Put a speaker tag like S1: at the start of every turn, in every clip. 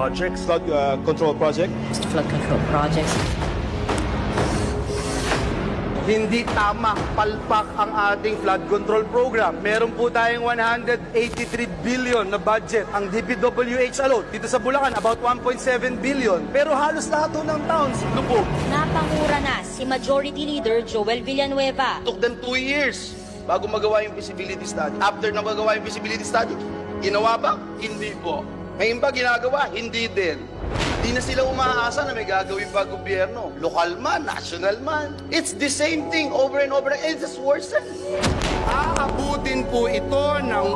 S1: projects, flood control project.
S2: Flood control projects.
S3: Hindi tama, palpak ang ating flood control program. Meron po tayong 183 billion na budget. Ang DPWH alone, dito sa Bulacan, about 1.7 billion. Pero halos lahat po ng towns, lubog.
S2: Napangura na si Majority Leader Joel Villanueva.
S4: Took them 2 years bago magawa yung feasibility study. After na magawa yung feasibility study, ginawa ba? Hindi po. Ngayon ba ginagawa? Hindi din. Di na sila umaasa na may gagawin pa gobyerno. Lokal man, national man. It's the same thing over and over. It's just worsen.
S3: Aabutin po ito ng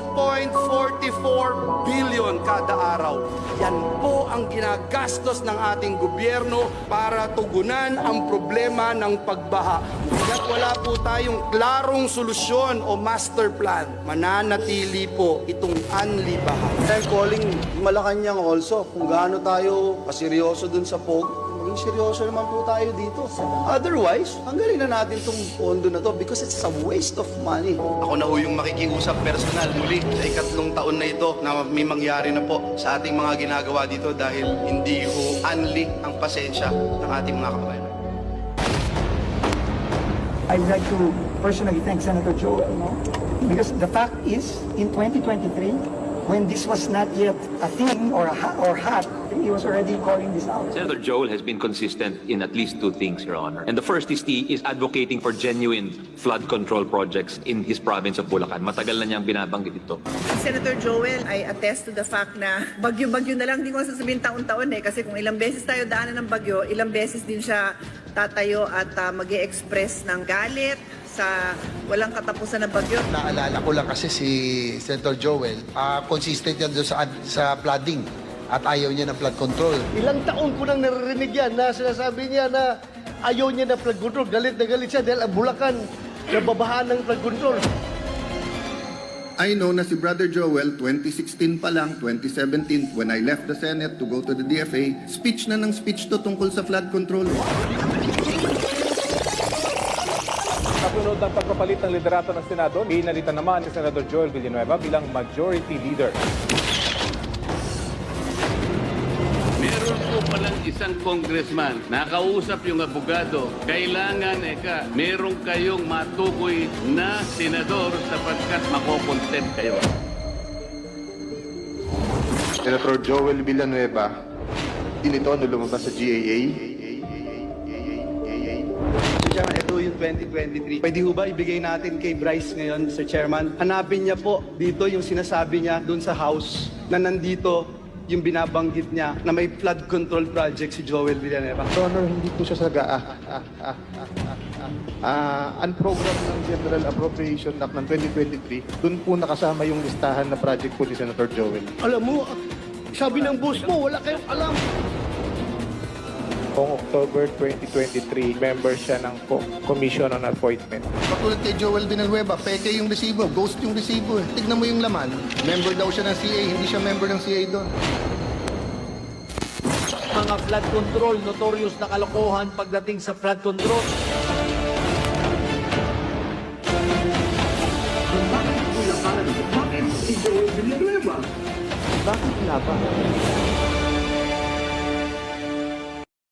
S3: 1.44 billion kada araw. Yan po ang ginagastos ng ating gobyerno para tugunan ang problema ng pagbaha. At wala po tayong klarong solusyon o master plan, mananatili po itong anlibaha. I'm calling Malacanang also kung gaano tayo kaseryoso dun sa POG. Maging seryoso naman po tayo dito. Otherwise, hanggarin na natin itong pondo na to because it's a waste of money.
S4: Ako na ho yung makikiusap personal muli sa ikatlong taon na ito na may mangyari na po sa ating mga ginagawa dito dahil hindi ho anli ang pasensya ng ating mga kababayan.
S5: I'd like to personally thank Senator Joel, because the fact is, in 2023, when this was not yet a thing or hot, he was already calling this out.
S6: Senator Joel has been consistent in at least two things, Your Honor. And the first is he is advocating for genuine flood control projects in his province of Bulacan. Matagal na niyang binabanggit ito.
S7: Senator Joel, I attest to the fact na bagyo-bagyo na lang, hindi ko sasabihin taon-taon kasi kung ilang beses tayo daanan ng bagyo, ilang beses din siya tatayo at mag-e-express ng galit sa walang katapusan ng bagyo.
S8: Naalala ko lang kasi si Senator Joel, consistent yan doon sa flooding at ayaw niya ng flood control.
S9: Ilang taon ko nang naririnig yan na sinasabi niya na ayaw niya ng flood control. Galit na galit siya dahil ang Bulacan nababahaan ng flood control.
S10: I know na si Brother Joel, 2016 pa lang, 2017, when I left the Senate to go to the DFA, speech na ng speech to tungkol sa flood control.
S1: Kasunod ng pagpapalit ng liderato ng Senado, inalitan naman si Senator Joel Villanueva bilang Majority Leader.
S11: Meron po palang isang congressman, nakausap yung abogado, kailangan meron kayong matukoy na senador sapagkat makokontempt kayo.
S10: Senator Joel Villanueva, inito na lumabas sa GAA.
S3: Chairman, ito yung 2023. Pwede ho ba ibigay natin kay Bryce ngayon, Sir Chairman? Hanapin niya po dito yung sinasabi niya doon sa House na nandito yung binabanggit niya na may flood control project si Joel Villanueva.
S10: Honor, hindi po siya sa unprogram ng General Appropriation Act ng 2023. Doon po nakasama yung listahan na project po ni Senator Joel.
S9: Alam mo, sabi ng boss mo, wala kayong alam.
S1: Noong October 2023, member siya ng Commission on Appointment.
S8: Patulad kay Joel Villanueva, peke yung resibo, ghost yung resibo. Tignan mo yung laman, member daw siya ng CA, hindi siya member ng CA doon.
S9: Mga flood control, notorious na kalokohan pagdating sa flood control.
S8: Bakit laban?